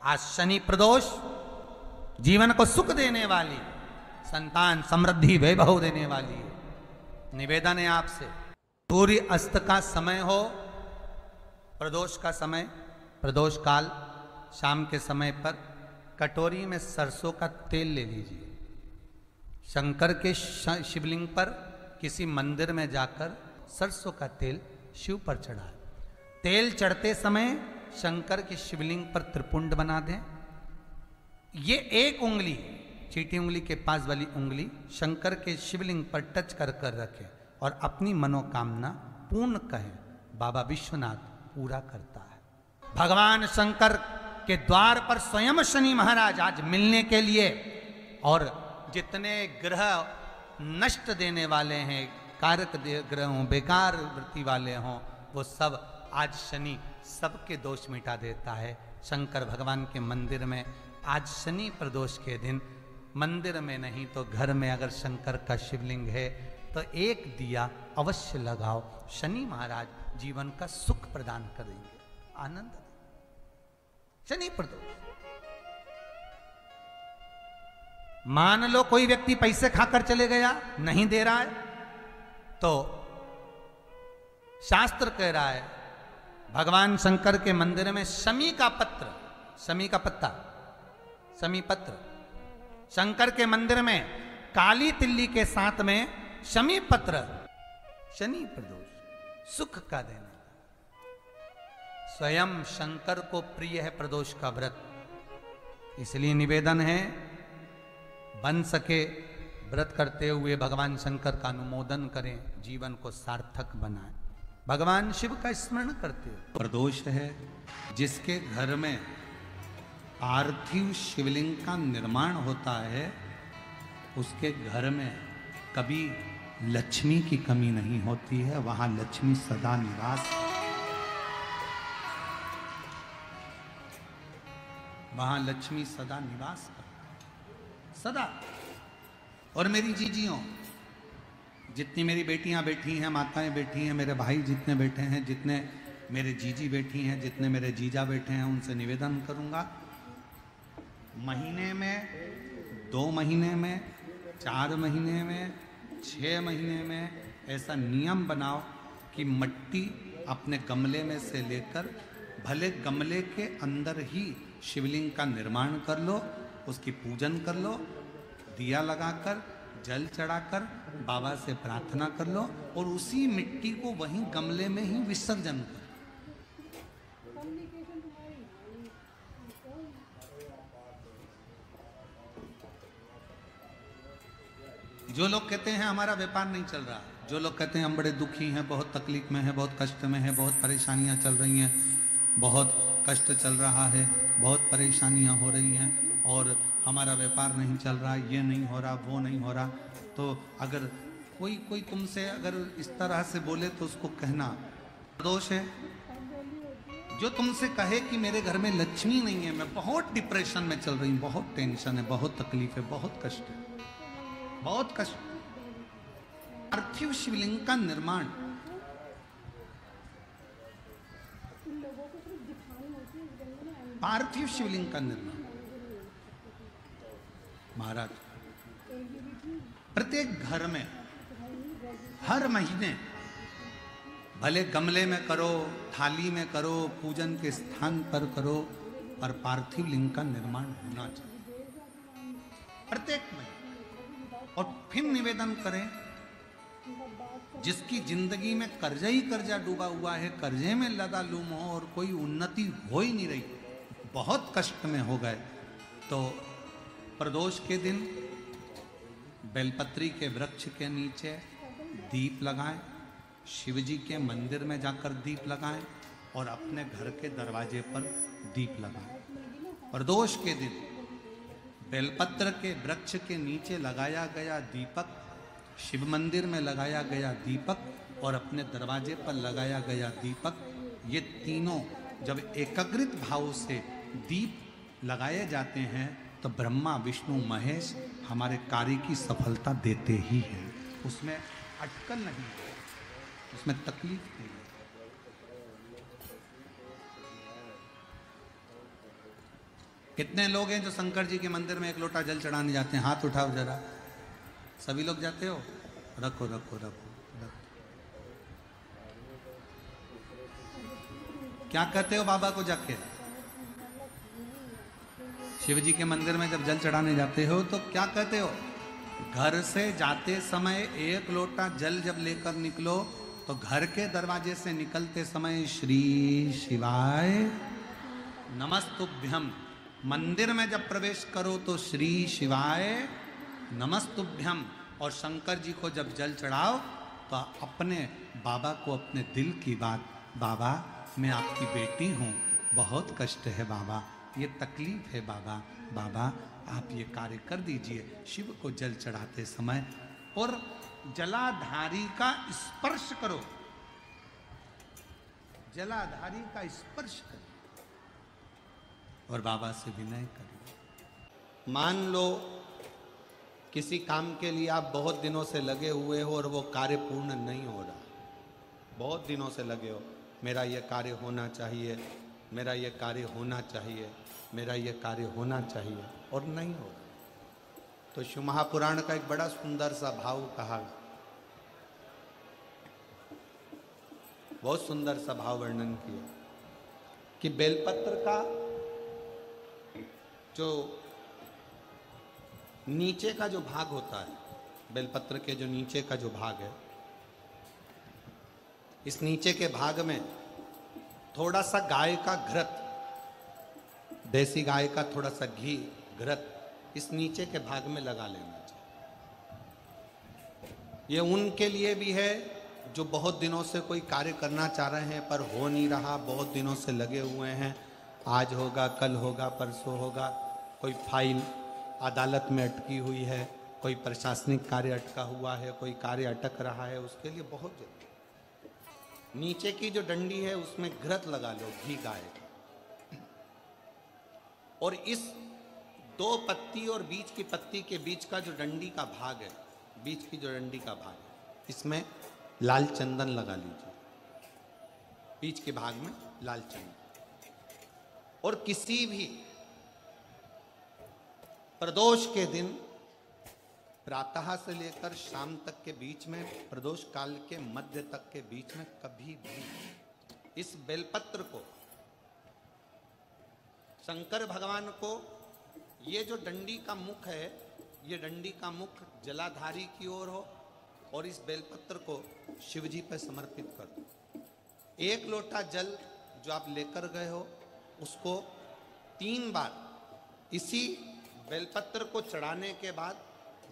आज शनि प्रदोष जीवन को सुख देने वाली, संतान समृद्धि वैभव देने वाली है। निवेदन है आपसे, सूर्य अस्त का समय हो, प्रदोष का समय, प्रदोष काल, शाम के समय पर कटोरी में सरसों का तेल ले लीजिए। शंकर के शिवलिंग पर किसी मंदिर में जाकर सरसों का तेल शिव पर चढ़ाएं। तेल चढ़ते समय शंकर के शिवलिंग पर त्रिपुंड बना दें। ये एक उंगली, चीटी उंगली के पास वाली उंगली शंकर के शिवलिंग पर टच कर कर रखें और अपनी मनोकामना पूर्ण कहें। बाबा विश्वनाथ पूरा करता है। भगवान शंकर के द्वार पर स्वयं शनि महाराज आज मिलने के लिए, और जितने ग्रह नष्ट देने वाले हैं, कारक ग्रह हों, बेकार वृत्ति वाले हों, वो सब आज शनि सबके दोष मिटा देता है। शंकर भगवान के मंदिर में आज शनि प्रदोष के दिन, मंदिर में नहीं तो घर में अगर शंकर का शिवलिंग है तो एक दिया अवश्य लगाओ। शनि महाराज जीवन का सुख प्रदान करेंगे, आनंद। शनि प्रदोष, मान लो कोई व्यक्ति पैसे खाकर चले गया, नहीं दे रहा है, तो शास्त्र कह रहा है भगवान शंकर के मंदिर में शमी का पत्र, शमी का पत्ता, शमी पत्र, शंकर के मंदिर में काली तिल्ली के साथ में शमी पत्र, शनि प्रदोष सुख का देना। स्वयं शंकर को प्रिय है प्रदोष का व्रत, इसलिए निवेदन है बन सके व्रत करते हुए भगवान शंकर का अनुमोदन करें, जीवन को सार्थक बनाएं, भगवान शिव का स्मरण करते हुए। प्रदोष है जिसके घर में पार्थिव शिवलिंग का निर्माण होता है, उसके घर में कभी लक्ष्मी की कमी नहीं होती है, वहां लक्ष्मी सदा निवास, वहां लक्ष्मी सदा निवास कर, सदा। और मेरी जीजियों, जितनी मेरी बेटियां बैठी हैं, माताएं बैठी हैं, मेरे भाई जितने बैठे हैं, जितने मेरे जीजी बैठी हैं, जितने मेरे जीजा बैठे हैं, उनसे निवेदन करूंगा, महीने में, 2 महीने में, 4 महीने में, 6 महीने में ऐसा नियम बनाओ कि मिट्टी अपने गमले में से लेकर, भले गमले के अंदर ही शिवलिंग का निर्माण कर लो, उसकी पूजन कर लो, दिया लगाकर, जल चढ़ाकर बाबा से प्रार्थना कर लो और उसी मिट्टी को वहीं गमले में ही विसर्जन कर। जो लोग कहते हैं हमारा व्यापार नहीं चल रहा, जो लोग कहते हैं हम बड़े दुखी हैं, बहुत तकलीफ में हैं, बहुत कष्ट में हैं, बहुत परेशानियां चल रही हैं, बहुत कष्ट चल रहा है, बहुत परेशानियां हो रही हैं और हमारा व्यापार नहीं चल रहा, ये नहीं हो रहा, वो नहीं हो रहा, तो अगर कोई तुमसे अगर इस तरह से बोले तो उसको कहना दोष है। जो तुमसे कहे कि मेरे घर में लक्ष्मी नहीं है, मैं बहुत डिप्रेशन में चल रही हूँ, बहुत टेंशन है, बहुत तकलीफ है, बहुत कष्ट है, बहुत कष्ट। पार्थिव शिवलिंग का निर्माण, पार्थिव शिवलिंग का निर्माण महाराज प्रत्येक घर में हर महीने, भले गमले में करो, थाली में करो, पूजन के स्थान पर करो, पर पार्थिव लिंग का निर्माण होना चाहिए प्रत्येक महीने। और फिर निवेदन करें, जिसकी जिंदगी में कर्जा ही कर्जा डूबा हुआ है, कर्जे में लदा लूम हो और कोई उन्नति हो ही नहीं रही, बहुत कष्ट में हो गए, तो प्रदोष के दिन बेलपत्री के वृक्ष के नीचे दीप लगाएं, शिवजी के मंदिर में जाकर दीप लगाएं और अपने घर के दरवाजे पर दीप लगाएं। प्रदोष के दिन बेलपत्र के वृक्ष के नीचे लगाया गया दीपक, शिव मंदिर में लगाया गया दीपक और अपने दरवाजे पर लगाया गया दीपक, ये तीनों जब एकाग्रित भाव से दीप लगाए जाते हैं तो ब्रह्मा विष्णु महेश हमारे कार्य की सफलता देते ही हैं, उसमें अटकल नहीं है, उसमें तकलीफ नहीं है। कितने लोग हैं जो शंकर जी के मंदिर में एक लोटा जल चढ़ाने जाते हैं? हाथ उठाओ जरा। सभी लोग जाते हो? रखो रखो रखो रखो। क्या कहते हो बाबा को जाके? शिव जी के मंदिर में जब जल चढ़ाने जाते हो तो क्या कहते हो? घर से जाते समय एक लोटा जल जब लेकर निकलो तो घर के दरवाजे से निकलते समय श्री शिवाय नमस्तुभ्यम। मंदिर में जब प्रवेश करो तो श्री शिवाय नमस्तुभ्यम। और शंकर जी को जब जल चढ़ाओ तो अपने बाबा को अपने दिल की बात, बाबा मैं आपकी बेटी हूँ, बहुत कष्ट है बाबा, ये तकलीफ है बाबा, बाबा आप ये कार्य कर दीजिए। शिव को जल चढ़ाते समय और जलाधारी का स्पर्श करो, जलाधारी का स्पर्श करो और बाबा से विनय करो। मान लो किसी काम के लिए आप बहुत दिनों से लगे हुए हो और वो कार्य पूर्ण नहीं हो रहा, बहुत दिनों से लगे हो, मेरा ये कार्य होना चाहिए, मेरा ये कार्य होना चाहिए, मेरा ये कार्य होना चाहिए, और नहीं हो रहा। तो शिव महापुराण का एक बड़ा सुंदर सा भाव कहा, बहुत सुंदर सा भाव वर्णन किया कि बेलपत्र का जो नीचे का जो भाग होता है, बेलपत्र के जो नीचे का जो भाग है, इस नीचे के भाग में थोड़ा सा गाय का घृत, देसी गाय का थोड़ा सा घी घृत इस नीचे के भाग में लगा लेना चाहिए। ये उनके लिए भी है जो बहुत दिनों से कोई कार्य करना चाह रहे हैं पर हो नहीं रहा, बहुत दिनों से लगे हुए हैं, आज होगा कल होगा परसों होगा, कोई फाइल अदालत में अटकी हुई है, कोई प्रशासनिक कार्य अटका हुआ है, कोई कार्य अटक रहा है, उसके लिए बहुत जरूरी। नीचे की जो डंडी है उसमें घृत लगा लो, घी गाय का, और इस दो पत्ती और बीच की पत्ती के बीच का जो डंडी का भाग है, बीच की जो डंडी का भाग है, इसमें लाल चंदन लगा लीजिए, बीच के भाग में लाल चंदन। और किसी भी प्रदोष के दिन प्रातः से लेकर शाम तक के बीच में, प्रदोष काल के मध्य तक के बीच में कभी भी इस बेलपत्र को शंकर भगवान को, ये जो डंडी का मुख है, ये डंडी का मुख जलाधारी की ओर हो और इस बेलपत्र को शिव जी पर समर्पित कर दो। एक लोटा जल जो आप लेकर गए हो उसको 3 बार इसी बेलपत्र को चढ़ाने के बाद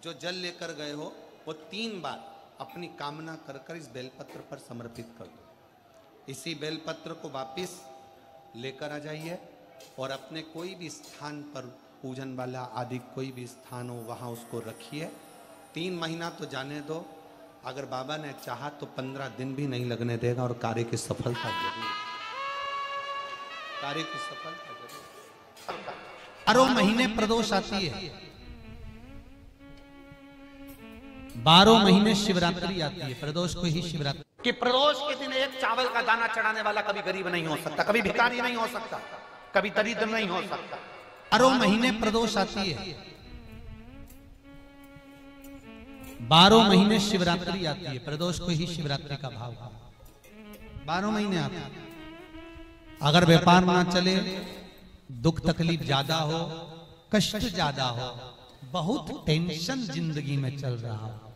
जो जल लेकर गए हो वो 3 बार अपनी कामना कर कर इस बेलपत्र पर समर्पित कर दो। इसी बेलपत्र को वापिस लेकर आ जाइए और अपने कोई भी स्थान पर, पूजन वाला आदि कोई भी स्थान हो वहाँ उसको रखिए। 3 महीना तो जाने दो, अगर बाबा ने चाहा तो 15 दिन भी नहीं लगने देगा और कार्य की सफलता जरूर, कार्य की सफलता जरूर। 12 महीने प्रदोष आती है, 12 महीने शिवरात्रि आती है, प्रदोष को ही शिवरात्रि। कि प्रदोष के दिन एक चावल का दाना चढ़ाने वाला कभी गरीब नहीं हो सकता, कभी भिखारी नहीं हो सकता, कभी दरिद्र नहीं हो सकता। 12 महीने प्रदोष आती है, 12 महीने शिवरात्रि आती है, प्रदोष को ही शिवरात्रि का भाव है। 12 महीने आते हैं। अगर व्यापार ना चले, दुख तकलीफ ज्यादा हो, कष्ट ज्यादा हो, बहुत टेंशन जिंदगी में चल रहा हो,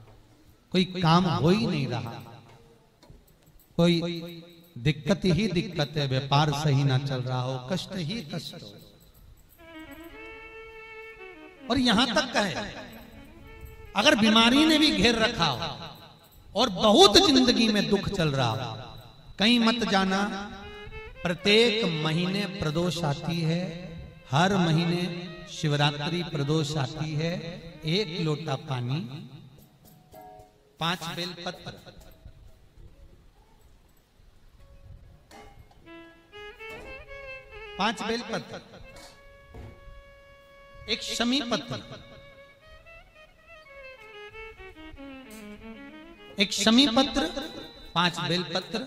कोई काम हो ही नहीं रहा, कोई दिक्कत ही दिक्कत है, व्यापार सही ना चल रहा हो, कष्ट ही कष्ट हो, और यहां तक है अगर बीमारी ने भी घेर रखा हो और बहुत जिंदगी में दुख चल रहा हो, कहीं मत जाना। प्रत्येक महीने प्रदोष आती है, हर महीने शिवरात्रि प्रदोष आती है। 1 लोटा पानी, 5 बेलपत्र, 5 बेलपत्र, 1 शमी पत्र, 1 शमी पत्र, 5 बेलपत्र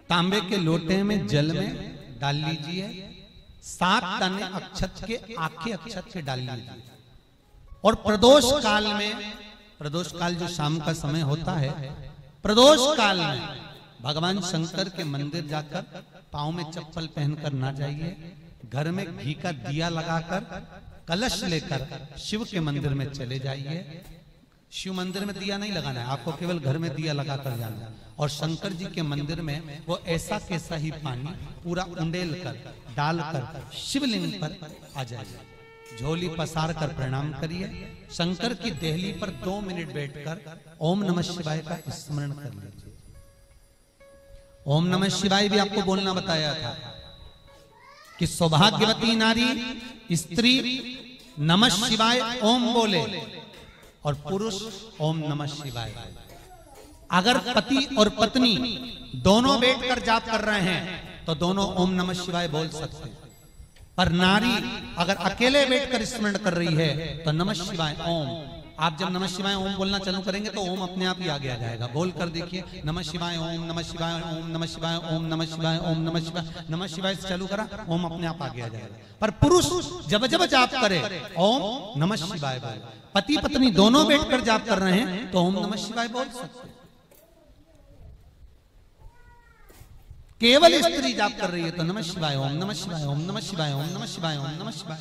तांबे के लोटे में जल में डाल लीजिए, 7 दाने अक्षत के आखे अक्षत के डाल लीजिए। और प्रदोष काल में, प्रदोष काल जो शाम का समय होता है, प्रदोष काल में भगवान शंकर के मंदिर जाकर पांव में चप्पल पहनकर ना जाइए, घर में घी का दिया लगाकर कलश लेकर शिव के मंदिर में चले जाइए। शिव मंदिर में दिया नहीं लगाना है आपको, केवल घर में दिया लगाकर जाना है। और शंकर जी के मंदिर में वो ऐसा कैसा ही पानी पूरा उंडेल कर डालकर शिवलिंग पर आ जाइए। झोली पसार कर प्रणाम करिए। शंकर की देहली पर 2 मिनट बैठकर ओम नमः शिवाय का स्मरण कर लीजिए। ओम नमः शिवाय भी आपको बोलना बताया था कि सौभाग्यवती नारी स्त्री नमः शिवाय ओम बोले और पुरुष ओम नमः शिवाय। अगर पति और पत्नी दोनों बैठकर जाप कर रहे हैं तो दोनों ओम नमः शिवाय बोल सकते हैं, पर नारी अगर अकेले बैठकर स्मरण कर रही है तो नमः शिवाय ओम। आप जब नमः शिवाय ओम बोलना चालू करेंगे तो ओम अपने आप ही आगे आ जाएगा। बोल कर देखिए, नमः शिवाय ओम, नमः शिवाय ओम, नमः शिवाय ओम, नमः शिवाय ओम, नमः शिवाय। नमः शिवाय से चालू करा, ओम अपने आप आगे आ जाएगा। पर पुरुष जब जब जाप करे ओम नमः शिवाय बोले। पति पत्नी दोनों बैठकर जाप कर रहे हैं तो ओम नमः शिवाय बोल सकते हैं। केवल स्त्री जाप कर रही है तो नमः शिवाय ओम, नमः शिवाय ओम, नमः शिवाय ओम, नमः शिवाय ओम, नमः शिवाय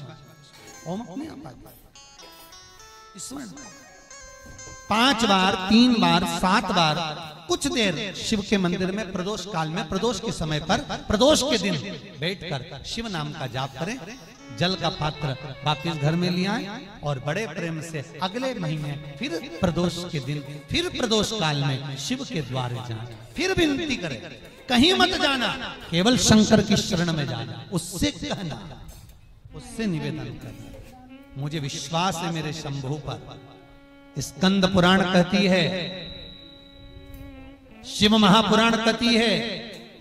ओम अपने आप आ जाएगा। 5 बार, 3 बार, 7 बार कुछ देर शिव के मंदिर में प्रदोष काल में, प्रदोष के समय पर, प्रदोष के दिन बैठकर शिव नाम का जाप करें। जल का पात्र वापिस घर में ले आए और बड़े प्रेम से अगले महीने फिर प्रदोष के दिन, फिर प्रदोष काल में शिव के द्वारे जाएं, फिर विनती करें। कहीं मत जाना, केवल शंकर की शरण में जाना, उससे कहना, उससे निवेदन करना। मुझे विश्वास है मेरे शंभु पर। स्कंद पुराण कहती है, शिव महापुराण कहती है,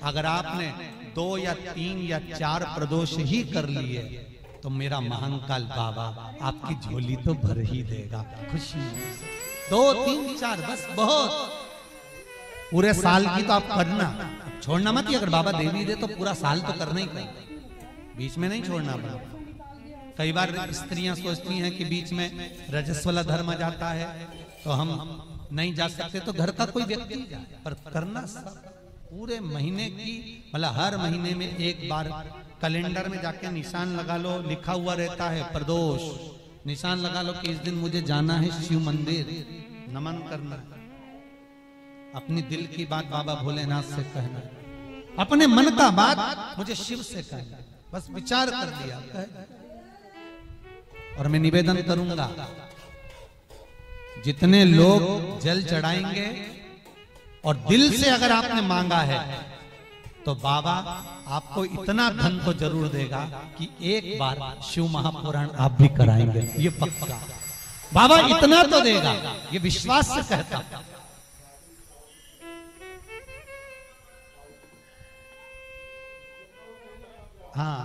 अगर आपने 2 या 3 या 4 प्रदोष ही कर लिए तो मेरा महाकाल बाबा आपकी झोली तो भर ही देगा खुशी से। 2, 3, 4 बस बहुत। पूरे साल की तो आप करना, छोड़ना मत। अगर बाबा देवी दे तो पूरा साल तो करना ही करना, बीच में नहीं छोड़ना पड़ेगा। कई बार स्त्रियां सोचती हैं कि बीच में रजस्वला धर्म जाता है तो हम नहीं जा सकते, तो घर का कोई व्यक्ति जाए, पर करना पूरे महीने की, मतलब हर महीने में एक बार कैलेंडर में जाके निशान लगा लो, लिखा हुआ रहता है प्रदोष, निशान लगा लो कि इस दिन मुझे जाना है शिव मंदिर, नमन करना। अपनी दिल की बात बाबा भोलेनाथ से कहना, अपने मन का बात मुझे शिव से कहना, बस विचार कर लिया। और मैं निवेदन करूंगा, जितने लोग जल चढ़ाएंगे और दिल से अगर आपने मांगा है तो बाबा आपको इतना धन तो जरूर देगा कि एक बार शिव महापुराण आप भी कराएंगे, ये पक्का। बाबा इतना तो देगा, ये विश्वास से कहता। हाँ,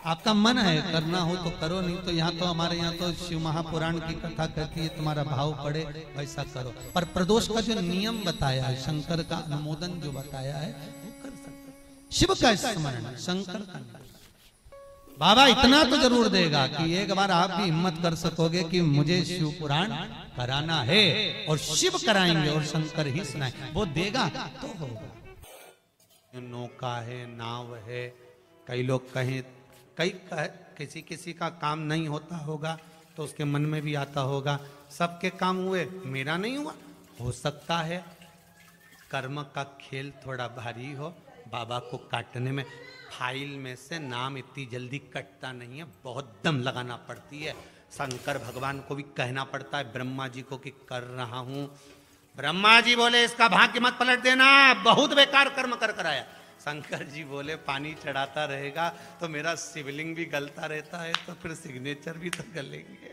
आपका मन है करना हो तो करो, नहीं तो यहाँ तो हमारे यहाँ तो शिव महापुराण की कथा कहती है, तुम्हारा भाव पड़े वैसा करो। पर प्रदोष का जो नियम बताया है, शंकर का अनुमोदन जो बताया है, वो कर सकते। शिव का स्मरण, शंकर का नहीं। बाबा इतना तो जरूर देगा कि एक बार आप भी हिम्मत कर सकोगे कि मुझे शिव पुराण कराना है, और शिव कराएंगे और शंकर ही सुनाए, वो देगा तो होगा। नौका है, नाव है, कई लोग कहें, किसी किसी का काम नहीं होता होगा तो उसके मन में भी आता होगा सबके काम हुए, मेरा नहीं हुआ। हो सकता है कर्म का खेल थोड़ा भारी हो, बाबा को काटने में फाइल में से नाम इतनी जल्दी कटता नहीं है, बहुत दम लगाना पड़ती है। शंकर भगवान को भी कहना पड़ता है ब्रह्मा जी को कि कर रहा हूं। ब्रह्मा जी बोले इसका भाग्य मत पलट देना, बहुत बेकार कर्म कर कराया। शंकर जी बोले पानी चढ़ाता रहेगा तो मेरा शिवलिंग भी गलता रहता है, तो फिर सिग्नेचर भी तो गलेंगे।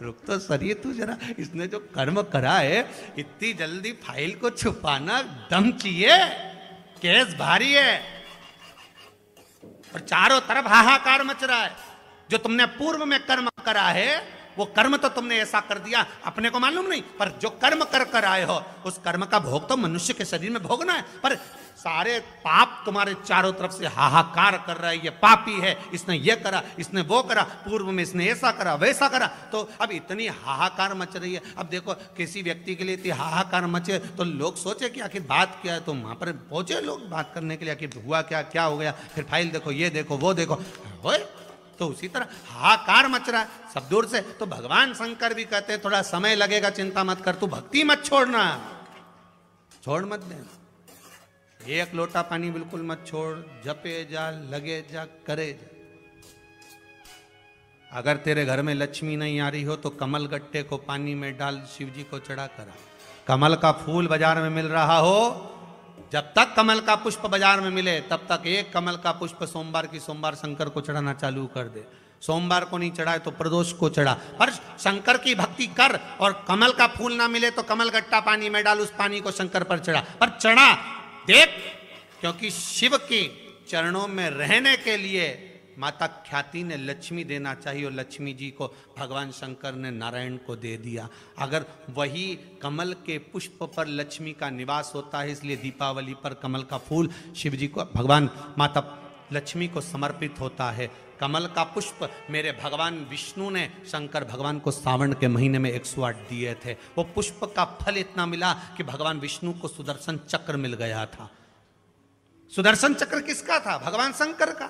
रुक तो सरिए तू जरा, इसने जो कर्म करा है इतनी जल्दी फाइल को छुपाना दम चाहिए, केस भारी है और चारों तरफ हाहाकार मच रहा है। जो तुमने पूर्व में कर्म करा है वो कर्म तो तुमने ऐसा कर दिया, अपने को मालूम नहीं, पर जो कर्म कर कर आए हो उस कर्म का भोग तो मनुष्य के शरीर में भोगना है। पर सारे पाप तुम्हारे चारों तरफ से हाहाकार कर रहा है, ये पापी है, इसने ये करा, इसने वो करा, पूर्व में इसने ऐसा करा वैसा करा। तो अब इतनी हाहाकार मच रही है। अब देखो किसी व्यक्ति के लिए इतनी हाहाकार मचे तो लोग सोचे कि आखिर बात क्या है, तो वहां पर पहुंचे लोग बात करने के लिए, आखिर हुआ क्या, क्या हो गया, फिर फाइल देखो, ये देखो, वो देखो, तो उसी तरह हाहाकार मच रहा है सब दूर से। तो भगवान शंकर भी कहते हैं थोड़ा समय लगेगा, चिंता मत कर, तू भक्ति मत छोड़ना, छोड़ मत देना, एक लोटा पानी बिल्कुल मत छोड़, जपे जा, लगे जा, करे जा। अगर तेरे घर में लक्ष्मी नहीं आ रही हो तो कमल गट्टे को पानी में डाल, शिव जी को चढ़ा करा। कमल का फूल बाजार में मिल रहा हो, जब तक कमल का पुष्प बाजार में मिले तब तक एक कमल का पुष्प सोमवार की सोमवार शंकर को चढ़ाना चालू कर दे। सोमवार को नहीं चढ़ाए तो प्रदोष को चढ़ा, पर शंकर की भक्ति कर। और कमल का फूल ना मिले तो कमल गट्टा पानी में डाल, उस पानी को शंकर पर चढ़ा, पर चढ़ा देख, क्योंकि शिव के चरणों में रहने के लिए माता ख्याति ने लक्ष्मी देना चाहिए, और लक्ष्मी जी को भगवान शंकर ने नारायण को दे दिया। अगर वही कमल के पुष्प पर लक्ष्मी का निवास होता है, इसलिए दीपावली पर कमल का फूल शिव जी को, भगवान माता लक्ष्मी को समर्पित होता है। कमल का पुष्प मेरे भगवान विष्णु ने शंकर भगवान को सावन के महीने में 108 दिए थे। वो पुष्प का फल इतना मिला कि भगवान विष्णु को सुदर्शन चक्र मिल गया था। सुदर्शन चक्र किसका था? भगवान शंकर का।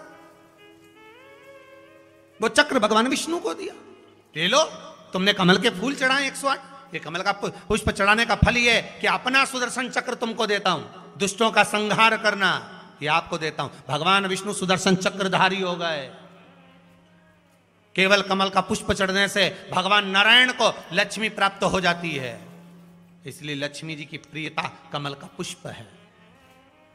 वो चक्र भगवान विष्णु को दिया। ले लो, तुमने कमल के फूल चढ़ाए 108, ये कमल का पुष्प चढ़ाने का फल ये कि अपना सुदर्शन चक्र तुमको देता हूं, दुष्टों का संहार करना ये आपको देता हूं। भगवान विष्णु सुदर्शन चक्रधारी हो गए। केवल कमल का पुष्प चढ़ने से भगवान नारायण को लक्ष्मी प्राप्त हो जाती है, इसलिए लक्ष्मी जी की प्रियता कमल का पुष्प है।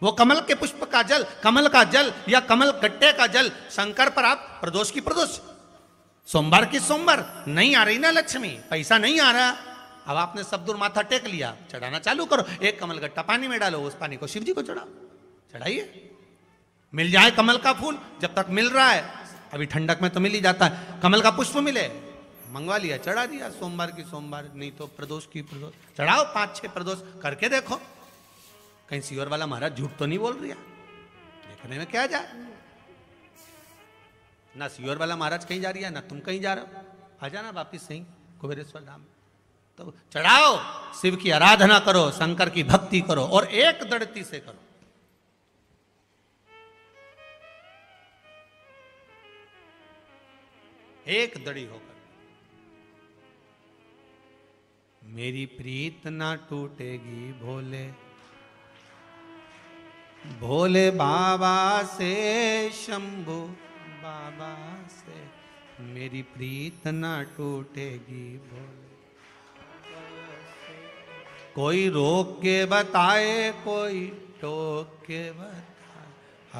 वो कमल के पुष्प का जल, कमल का जल या कमल गट्टे का जल शंकर पर आप प्रदोष की प्रदोष, सोमवार की सोमवार, नहीं आ रही ना लक्ष्मी, पैसा नहीं आ रहा, अब आपने सब दूर माथा टेक लिया, चढ़ाना चालू करो। एक कमल गट्टा पानी में डालो, उस पानी को शिव जी को चढ़ाओ, चढ़ाइए, मिल जाए कमल का फूल। जब तक मिल रहा है, अभी ठंडक में तो मिल ही जाता है, कमल का पुष्प मिले, मंगवा लिया, चढ़ा दिया, सोमवार की सोमवार, नहीं तो प्रदोष की प्रदोष चढ़ाओ, 5-6 प्रदोष करके देखो, कहीं सियोर वाला महाराज झूठ तो नहीं बोल रहा, देखने में क्या जाए। ना सियोर वाला महाराज कहीं जा रही है, ना तुम कहीं जा रहे हो, आ जाना वापिस सही कुबेरेश्वर धाम। तो चढ़ाओ, शिव की आराधना करो, शंकर की भक्ति करो, और एक दृढ़ता से करो। एक दड़ी होकर, मेरी प्रीत ना टूटेगी भोले भोले बाबा से, शंभू बाबा से, मेरी प्रीत ना टूटेगी भोले। कोई रोक के बताए, कोई टोक के बताए,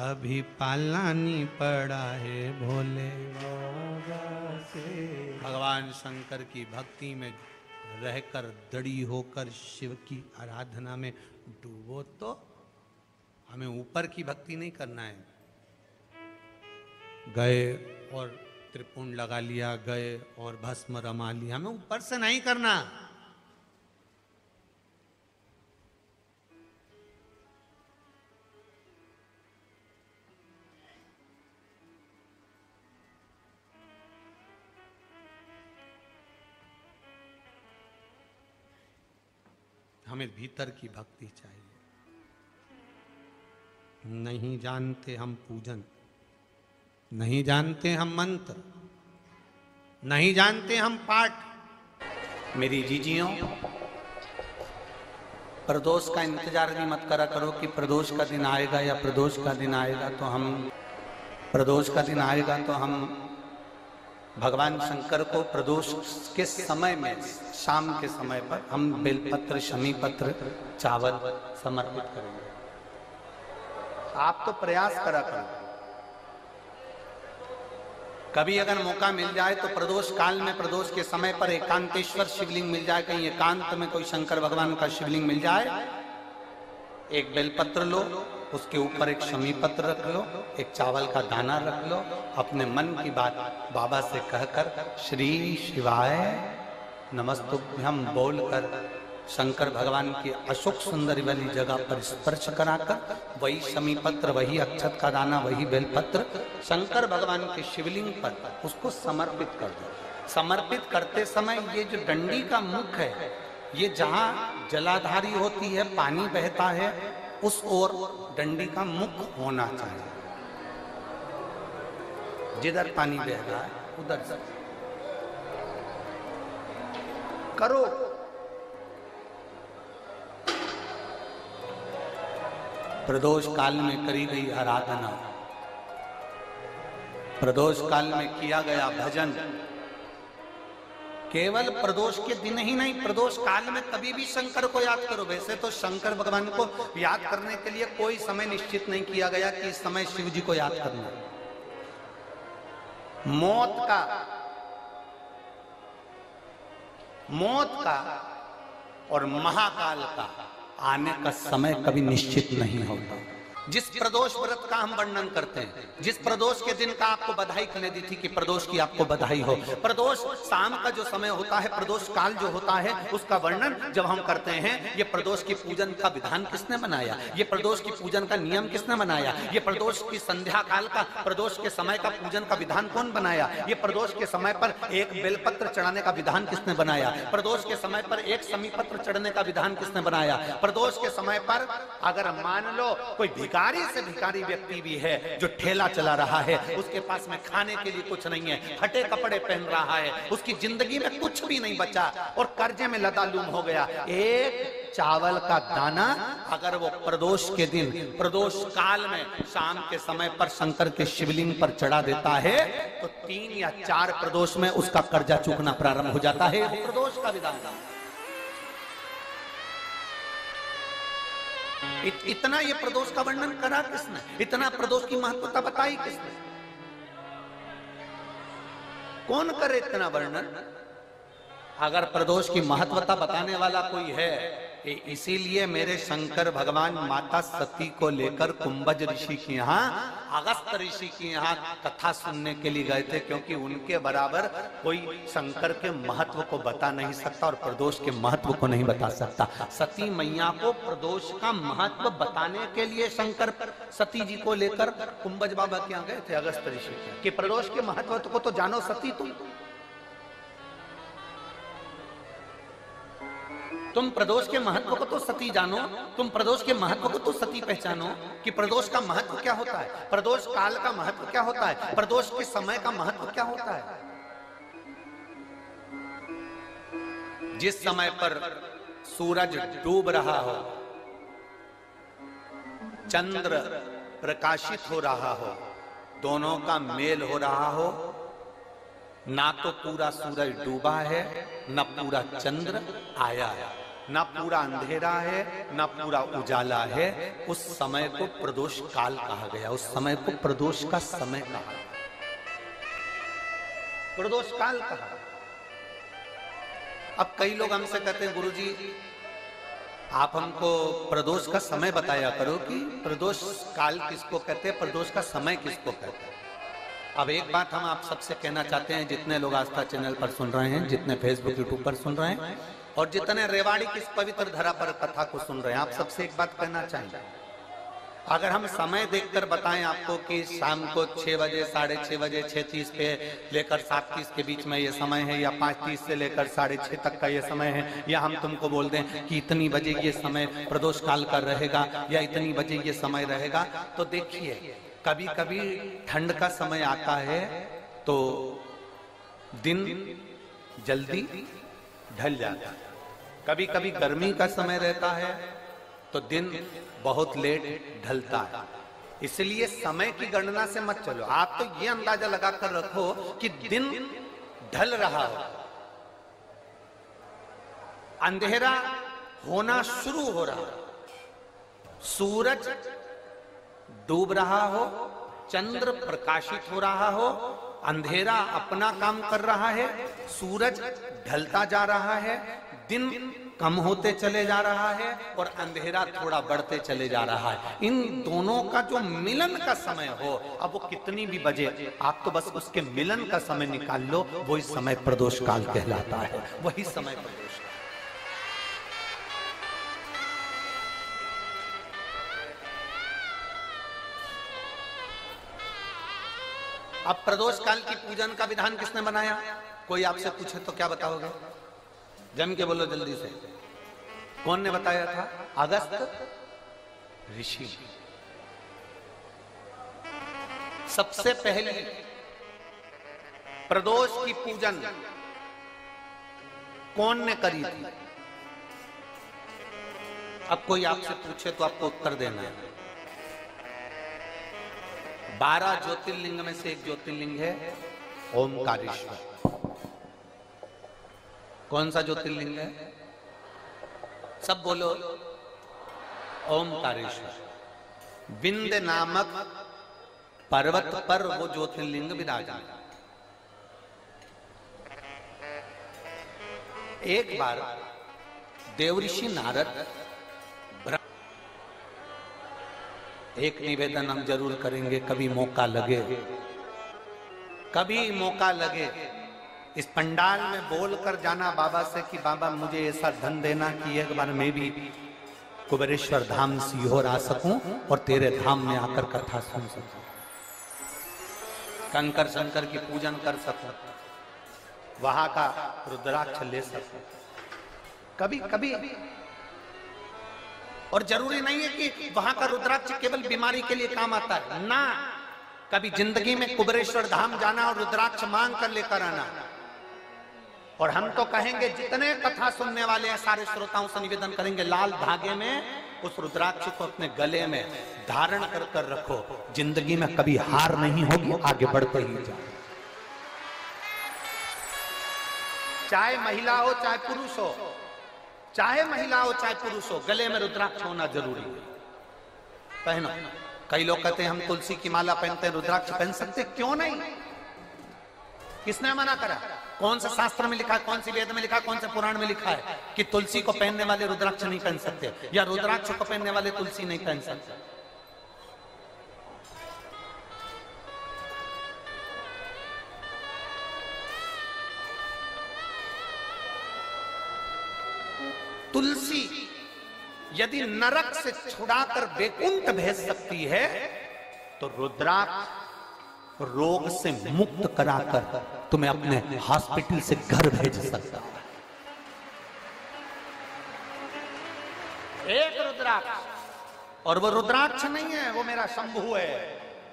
अभी पालानी पड़ा है भोले बाबा से। भगवान शंकर की भक्ति में रहकर दड़ी होकर शिव की आराधना में डूबो, तो हमें ऊपर की भक्ति नहीं करना है, गए और त्रिपुंड लगा लिया, गए और भस्म रमा लिया, हमें ऊपर से नहीं करना। हमें भीतर की भक्ति चाहिए। नहीं जानते हम पूजन, नहीं जानते हम मंत्र, नहीं जानते हम पाठ। मेरी जीजियों, प्रदोष का इंतजार भी मत करा करो कि प्रदोष का दिन आएगा या प्रदोष का दिन आएगा तो हम, प्रदोष का दिन आएगा तो हम भगवान शंकर को प्रदोष के समय में, शाम के समय पर हम बेलपत्र, शमी पत्र, चावल समर्पित करेंगे। आप तो प्रयास करा करो, कभी अगर मौका मिल जाए तो प्रदोष काल में, प्रदोष के समय पर एकांतेश्वर शिवलिंग मिल जाए, कहीं एकांत में कोई शंकर भगवान का शिवलिंग मिल जाए, एक बेलपत्र लो, उसके ऊपर एक शमी पत्र रख लो, एक चावल का दाना रख लो, अपने मन की बात बाबा से कहकर श्री शिवाय नमस्तुभ्यम बोलकर शंकर भगवान की अशोक सुंदरी वाली जगह पर स्पर्श कराकर वही शमी पत्र, वही अक्षत का दाना, वही बेलपत्र शंकर भगवान के शिवलिंग पर उसको समर्पित कर दो। समर्पित करते समय ये जो डंडी का मुख है, ये जहां जलाधारी होती है, पानी बहता है, उस ओर डंडी का मुख होना चाहिए। जिधर पानी बह रहा है उधर से करो। प्रदोष काल में करी गई आराधना, प्रदोष काल में किया गया भजन, केवल प्रदोष के दिन ही नहीं, प्रदोष काल में कभी भी शंकर को याद करो। वैसे तो शंकर भगवान को याद करने के लिए कोई समय निश्चित नहीं किया गया कि इस समय शिव जी को याद करना। मौत का और महाकाल का आने का समय कभी निश्चित नहीं होता। जिस प्रदोष व्रत का हम वर्णन करते हैं, जिस प्रदोष के दिन का आपको बधाई करने दी थी कि प्रदोष की आपको बधाई हो, प्रदोष शाम का जो समय होता है, प्रदोष काल जो होता है, उसका वर्णन जब हम करते हैं, ये प्रदोष की पूजन का विधान किसने बनाया, ये प्रदोष की पूजन का नियम किसने बनाया, ये प्रदोष की संध्या काल का, प्रदोष के समय का पूजन का विधान कौन बनाया, ये प्रदोष के समय पर एक बेलपत्र चढ़ाने का विधान किसने बनाया, प्रदोष के समय पर एक शमी पत्र चढ़ने का विधान किसने बनाया, प्रदोष के समय पर अगर मान लो कोई भिखारी से भिखारी व्यक्ति भी है जो ठेला चला रहा है, उसके पास में खाने के लिए कुछ नहीं है, फटे कपड़े पहन रहा है, उसकी जिंदगी में कुछ भी नहीं बचा और कर्जे में लदालूम हो गया, एक चावल का दाना अगर वो प्रदोष के दिन, प्रदोष काल में शाम के समय पर शंकर के शिवलिंग पर चढ़ा देता है तो 3 या 4 प्रदोष में उसका कर्जा चूकना प्रारंभ हो जाता है। प्रदोष का विधान इतना ये प्रदोष का वर्णन करा किसने, इतना प्रदोष की महत्वता बताई किसने, कौन करे इतना वर्णन। अगर प्रदोष की महत्वता बताने वाला कोई है, इसीलिए मेरे शंकर भगवान माता सती को लेकर कुंभज ऋषि के यहाँ, अगस्त ऋषि के यहाँ कथा सुनने के लिए गए थे, क्योंकि उनके बराबर कोई शंकर के महत्व को बता नहीं सकता और प्रदोष के महत्व को नहीं बता सकता। सती मैया को प्रदोष का महत्व बताने के लिए शंकर सती जी को लेकर कुंभज बाबा के यहाँ गए थे, अगस्त ऋषि के, कि प्रदोष के महत्व को तो जानो सती, तुम प्रदोष के महत्व को तो सती जानो, तुम प्रदोष के महत्व को तो सती पहचानो कि प्रदोष का महत्व क्या होता है, प्रदोष काल का महत्व क्या होता है, प्रदोष के समय का महत्व क्या होता है। जिस समय पर सूरज डूब रहा हो, चंद्र प्रकाशित हो रहा हो, दोनों का मेल हो रहा हो, ना तो पूरा सूरज डूबा है, ना पूरा चंद्र आया है, ना पूरा अंधेरा है, ना पूरा उजाला है, उस समय को प्रदोष काल कहा गया, उस समय को प्रदोष का समय कहा, प्रदोष काल कहा। अब कई लोग हमसे कहते हैं गुरुजी आप हमको प्रदोष का समय बताया करो कि प्रदोष काल किसको कहते हैं, प्रदोष का समय किसको कहते हैं। अब एक बात हम आप सबसे कहना चाहते हैं, जितने लोग आस्था चैनल पर सुन रहे हैं, जितने फेसबुक यूट्यूब पर सुन रहे हैं और जितने रेवाड़ी की इस पवित्र धरा पर कथा को सुन रहे हैं, आप सबसे एक बात कहना चाहेंगे, अगर हम समय देखकर बताएं आपको कि शाम को 6 बजे, 6:30 बजे, 6:30 पे लेकर 7:30 के बीच में ये समय है, या 5:30 से लेकर 6:30 तक का ये समय है, या हम तुमको बोल दें कि इतनी बजे ये समय प्रदोष काल का रहेगा या इतनी बजे ये समय रहेगा, तो देखिए कभी कभी ठंड का समय आता है तो दिन जल्दी ढल जाता है, कभी कभी गर्मी का समय रहता है तो दिन बहुत लेट ढलता है। इसलिए समय की गणना से मत चलो, आप तो ये अंदाजा लगाकर रखो कि दिन ढल रहा हो, अंधेरा होना शुरू हो रहा, सूरज डूब रहा हो, चंद्र प्रकाशित हो रहा हो, अंधेरा अपना काम कर रहा है, सूरज ढलता जा रहा है, दिन कम होते चले जा रहा है और अंधेरा थोड़ा बढ़ते चले जा रहा है। इन दोनों का जो मिलन का समय हो, अब वो कितनी भी बजे, आप तो बस उसके मिलन का समय निकाल लो, वही समय प्रदोष काल कहलाता है, वही समय प्रदोष काल। अब प्रदोष काल की पूजन का विधान किसने बनाया? कोई आपसे पूछे तो क्या बताओगे? जम के बोलो जल्दी से। कौन ने बताया था? अगस्त ऋषि। सबसे पहले प्रदोष की पूजन कौन ने करी थी? अब कोई आपसे पूछे तो आपको उत्तर देना है। 12 ज्योतिर्लिंग में से एक ज्योतिर्लिंग है ओमकारेश्वर। कौन सा ज्योतिर्लिंग है? सब बोलो। ओमकारेश्वर। विंध्य नामक पर्वत पर वो ज्योतिर्लिंग विराजमान। एक बार देवऋषि नारद, एक निवेदन हम जरूर करेंगे, कभी मौका लगे, कभी मौका लगे इस पंडाल में बोलकर जाना बाबा से कि बाबा मुझे ऐसा धन देना कि एक बार मैं भी कुबेरेश्वर धाम सीहोर आ सकूं और तेरे धाम में आकर कथा सुन सकूं, कंकर शंकर की पूजन कर सकूं, वहां का रुद्राक्ष ले सकूं। कभी कभी, और जरूरी नहीं है कि वहां का रुद्राक्ष केवल बीमारी के लिए काम आता है ना, कभी जिंदगी में कुबेरेश्वर धाम जाना और रुद्राक्ष मांग कर लेकर आना। और हम तो कहेंगे, जितने कथा सुनने वाले हैं सारे श्रोताओं से निवेदन करेंगे, लाल धागे में उस रुद्राक्ष को अपने गले में धारण कर कर रखो, जिंदगी में कभी हार नहीं होगी, आगे बढ़ते ही जाओ। चाहे महिला हो चाहे पुरुष हो, चाहे महिला हो चाहे पुरुष हो, गले में रुद्राक्ष होना जरूरी है। पहनो। कई लोग कहते हैं हम तुलसी की माला पहनते हैं, रुद्राक्ष पहन सकते, क्यों नहीं? किसने मना करा? कौन सा शास्त्र में लिखा है, कौन सी वेद में लिखा है, कौन से पुराण में लिखा है कि तुलसी को पहनने वाले रुद्राक्ष नहीं पहन सकते, या रुद्राक्ष को पहनने वाले तुलसी नहीं पहन सकते? तुलसी यदि नरक से छुड़ाकर वैकुंठ भेज सकती है, तो रुद्राक्ष रोग से मुक्त कराकर तुम्हें अपने हॉस्पिटल से घर भेज सकता है। एक रुद्राक्ष, और वो रुद्राक्ष नहीं है, वो मेरा शंभु है,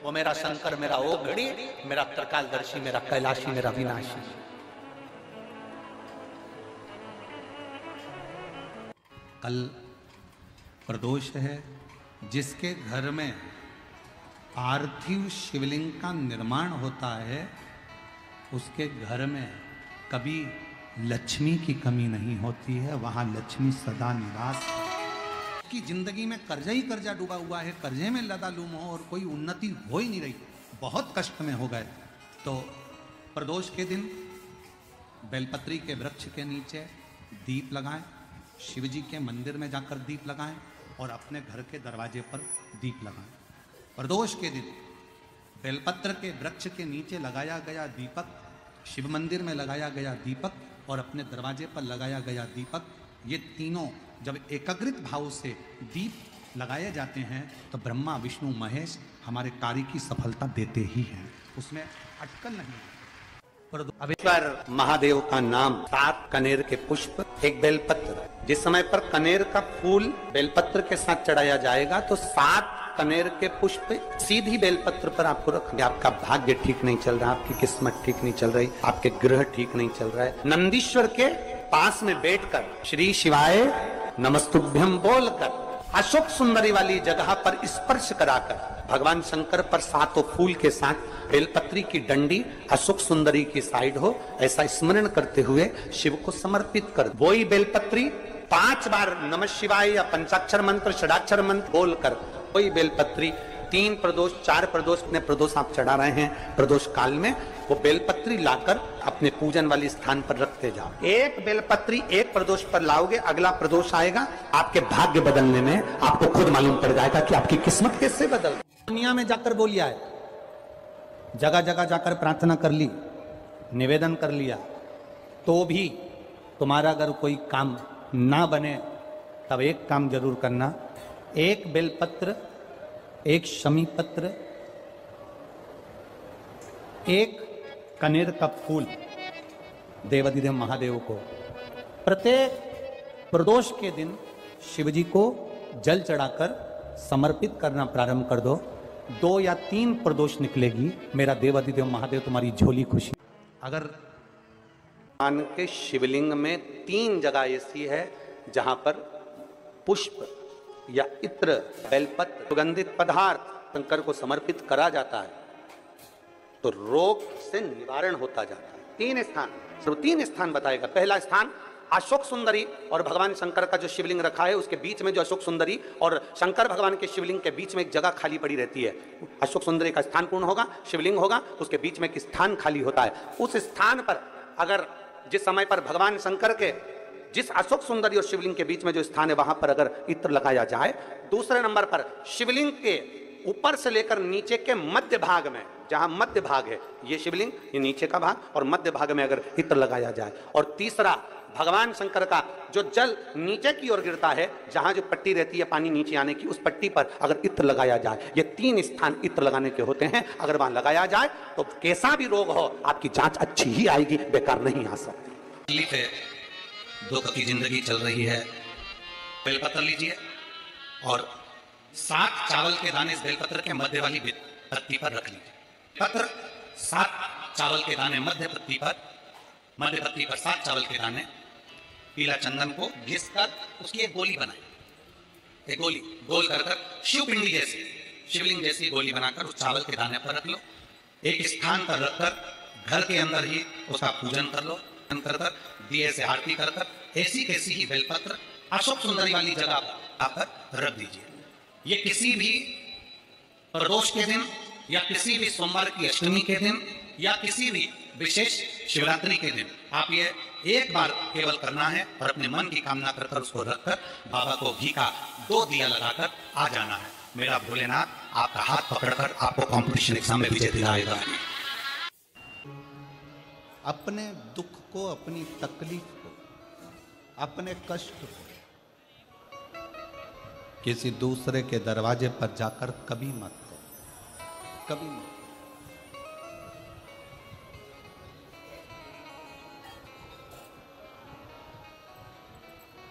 वो मेरा शंकर, मेरा ओघड़ी, मेरा त्रिकालदर्शी, मेरा कैलाशी, मेरा विनाशी। कल प्रदोष है, जिसके घर में पार्थिव शिवलिंग का निर्माण होता है, उसके घर में कभी लक्ष्मी की कमी नहीं होती है, वहां लक्ष्मी सदा निवास है। की जिंदगी में कर्जा ही कर्जा डूबा हुआ है, कर्जे में लदालूम हो और कोई उन्नति हो ही नहीं रही, बहुत कष्ट में हो गए, तो प्रदोष के दिन बेलपत्री के वृक्ष के नीचे दीप लगाएं, शिव जी के मंदिर में जाकर दीप लगाएं और अपने घर के दरवाजे पर दीप लगाएं। प्रदोष के दिन बेलपत्र के वृक्ष के नीचे लगाया गया दीपक, शिव मंदिर में लगाया गया दीपक और अपने दरवाजे पर लगाया गया दीपक, ये तीनों जब एकाग्रित भाव से दीप लगाए जाते हैं तो ब्रह्मा विष्णु महेश हमारे कार्य की सफलता देते ही हैं, उसमें अटकल नहीं। अवेश्वर महादेव का नाम, 7 कनेर के पुष्प, एक बेलपत्र। जिस समय पर कनेर का फूल बेलपत्र के साथ चढ़ाया जाएगा तो 7 कनेर के पुष्प सीधी बेलपत्र पर आपको रखेंगे। आपका भाग्य ठीक नहीं चल रहा, आपकी किस्मत ठीक नहीं चल रही, आपके ग्रह ठीक नहीं चल रहा है, नंदीश्वर के पास में बैठकर श्री शिवाय नमस्तुभ्यम बोलकर अशोक सुंदरी वाली जगह पर स्पर्श कराकर भगवान शंकर पर 7 फूल के साथ बेलपत्री की डंडी अशोक सुंदरी की साइड हो, ऐसा स्मरण करते हुए शिव को समर्पित कर वही बेलपत्री 5 बार नमः शिवाय या पंचाक्षर मंत्र षडाक्षर मंत्र बोलकर वही बेलपत्री 3 प्रदोष 4 प्रदोष अपने प्रदोष आप चढ़ा रहे हैं प्रदोष काल में, वो बेलपत्री लाकर अपने पूजन वाले स्थान पर रखते जाओ। एक बेलपत्री एक प्रदोष पर लाओगे, अगला प्रदोष आएगा, आपके भाग्य बदलने में आपको खुद मालूम पड़ जाएगा कि आपकी किस्मत कैसे बदल। दुनिया में जाकर बोलिया है, जगह जगह जाकर प्रार्थना कर ली, निवेदन कर लिया, तो भी तुम्हारा अगर कोई काम ना बने, तब एक काम जरूर करना, एक बेलपत्र, एक शमी पत्र, एक कनेर का फूल देवाधिदेव महादेव को प्रत्येक प्रदोष के दिन शिव जी को जल चढ़ाकर समर्पित करना प्रारंभ कर दो। 2 या 3 प्रदोष निकलेगी, मेरा देवाधिदेव महादेव तुम्हारी झोली खुशी। अगर मान के शिवलिंग में 3 जगह ऐसी है जहां पर पुष्प या इत्र, बेलपत्र, सुगंधित पदार्थ शंकर को समर्पित करा जाता है, तो रोग से निवारण होता जाता है। 3 स्थान, सिर्फ 3 स्थान बताएगा। पहला स्थान अशोक सुंदरी और भगवान शंकर का जो शिवलिंग रखा है उसके बीच में जो अशोक सुंदरी और शंकर भगवान के शिवलिंग के बीच में एक जगह खाली पड़ी रहती है, अशोक सुंदरी का स्थान पूर्ण होगा, शिवलिंग होगा, उसके बीच में एक स्थान खाली होता है। उस स्थान पर अगर जिस समय पर भगवान शंकर के जिस अशोक सुंदरी और शिवलिंग के बीच में जो स्थान है वहां पर अगर इत्र लगाया जाए, दूसरे नंबर पर शिवलिंग के ऊपर से लेकर नीचे के मध्य भाग में, जहां मध्य भाग है ये शिवलिंग, ये नीचे का भाग, और मध्य भाग में अगर इत्र लगाया जाए, और तीसरा भगवान शंकर का जो जल नीचे की ओर गिरता है, जहां जो पट्टी रहती है पानी नीचे आने की, उस पट्टी पर अगर इत्र लगाया जाए, ये 3 स्थान इत्र लगाने के होते हैं। अगर वहां लगाया जाए तो कैसा भी रोग हो आपकी जांच अच्छी ही आएगी, बेकार नहीं आ सकती। दुख की जिंदगी चल रही है, बेलपत्र लीजिए और 7 चावल के दाने इस बेलपत्र के मध्य वाली पत्ती पर रख लीजिए। पत्र 7 चावल के दाने मध्य पत्ती पर 7 चावल के दाने, पीला चंदन को घिस कर उसकी एक गोली बनाए, एक गोली गोल कर शिवपिंडी जैसी, शिवलिंग जैसी गोली बनाकर उस चावल के दाने पर रख लो। एक स्थान पर रखकर घर के अंदर ही उसका पूजन कर लो, कर दिए से आरती कर ऐसी कैसी ही बेलपत्र अशोक सुंदरी वाली जगह पर रख दीजिए। ये किसी भी प्रदोष के दिन या किसी भी सोमवार की अष्टमी के दिन या किसी भी विशेष शिवरात्रि के दिन आप ये एक बार केवल करना है और अपने मन की कामना कर उसको रखकर बाबा को घी का 2 दिया लगाकर आ जाना है। मेरा भोलेनाथ आपका हाथ पकड़कर आपको कंपटीशन एग्जाम में विजय दिलाएगा। अपने दुख को, अपनी तकलीफ को, अपने कष्ट को किसी दूसरे के दरवाजे पर जाकर कभी मत करो, कभी मत।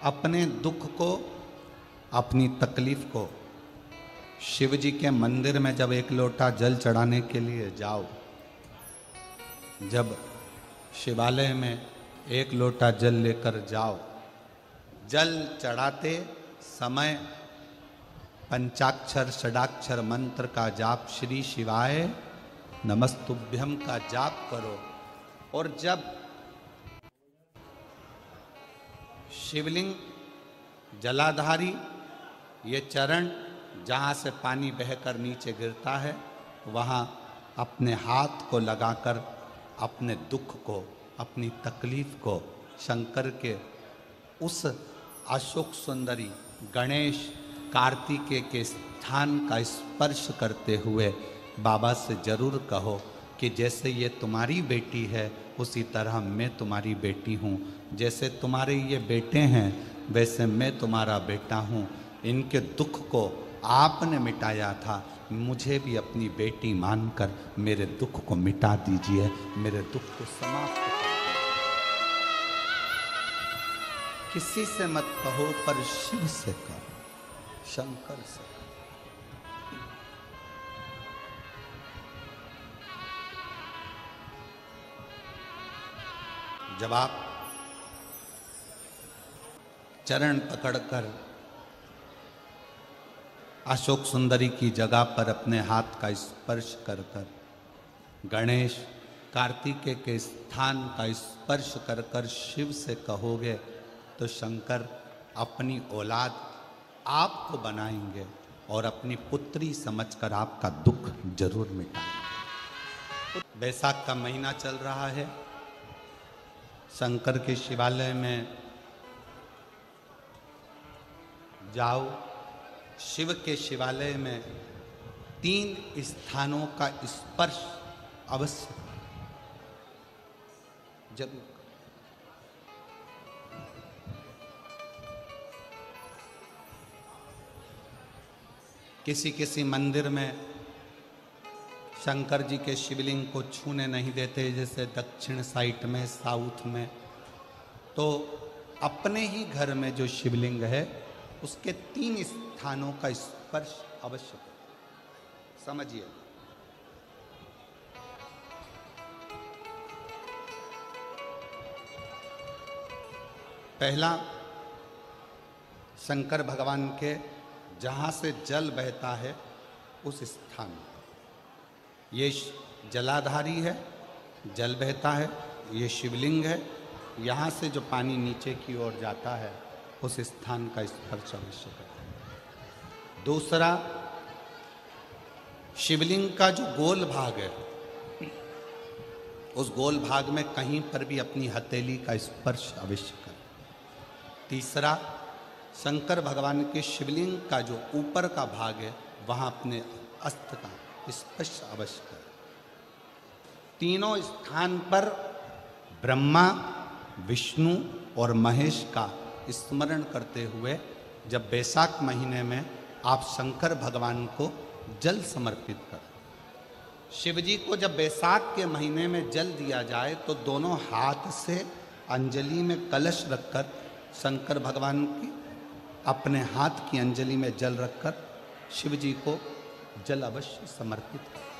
अपने दुख को, अपनी तकलीफ को शिव जी के मंदिर में जब 1 लोटा जल चढ़ाने के लिए जाओ, जब शिवालय में 1 लोटा जल लेकर जाओ, जल चढ़ाते समय पंचाक्षर षडाक्षर मंत्र का जाप, श्री शिवाय नमस्तुभ्यम का जाप करो। और जब शिवलिंग जलाधारी ये चरण जहाँ से पानी बहकर नीचे गिरता है, वहाँ अपने हाथ को लगाकर अपने दुख को, अपनी तकलीफ को शंकर के उस अशोक सुंदरी, गणेश, कार्तिकेय के स्थान का स्पर्श करते हुए बाबा से जरूर कहो कि जैसे ये तुम्हारी बेटी है उसी तरह मैं तुम्हारी बेटी हूँ, जैसे तुम्हारे ये बेटे हैं वैसे मैं तुम्हारा बेटा हूँ। इनके दुख को आपने मिटाया था, मुझे भी अपनी बेटी मानकर मेरे दुख को मिटा दीजिए, मेरे दुख को समाप्त कर। किसी से मत कहो पर शिव से कहो, शंकर से कहो। जब आप चरण पकड़कर अशोक सुंदरी की जगह पर अपने हाथ का स्पर्श कर कर, गणेश कार्तिकेय के स्थान का स्पर्श कर कर शिव से कहोगे तो शंकर अपनी औलाद आपको बनाएंगे और अपनी पुत्री समझकर आपका दुख जरूर मिटाएंगे। बैसाख का महीना चल रहा है। शंकर के शिवालय में जाओ। शिव के शिवालय में 3 स्थानों का स्पर्श अवश्य जरूर। किसी किसी मंदिर में शंकर जी के शिवलिंग को छूने नहीं देते, जैसे दक्षिण साइड में, साउथ में। तो अपने ही घर में जो शिवलिंग है उसके 3 स्थानों का स्पर्श अवश्य समझिए। पहला, शंकर भगवान के जहाँ से जल बहता है उस स्थान, ये जलाधारी है, जल बहता है, ये शिवलिंग है। यहाँ से जो पानी नीचे की ओर जाता है उस स्थान का स्पर्श अवश्य करें। दूसरा, शिवलिंग का जो गोल भाग है उस गोल भाग में कहीं पर भी अपनी हथेली का स्पर्श अवश्य करें। तीसरा, शंकर भगवान के शिवलिंग का जो ऊपर का भाग है वहाँ अपने अस्त्र का स्पर्श अवश्य करें। तीनों स्थान पर ब्रह्मा, विष्णु और महेश का स्मरण करते हुए जब बैसाख महीने में आप शंकर भगवान को जल समर्पित करें। शिव जी को जब बैसाख के महीने में जल दिया जाए तो दोनों हाथ से अंजलि में कलश रखकर शंकर भगवान की अपने हाथ की अंजलि में जल रखकर शिव जी को जल अवश्य समर्पित करें।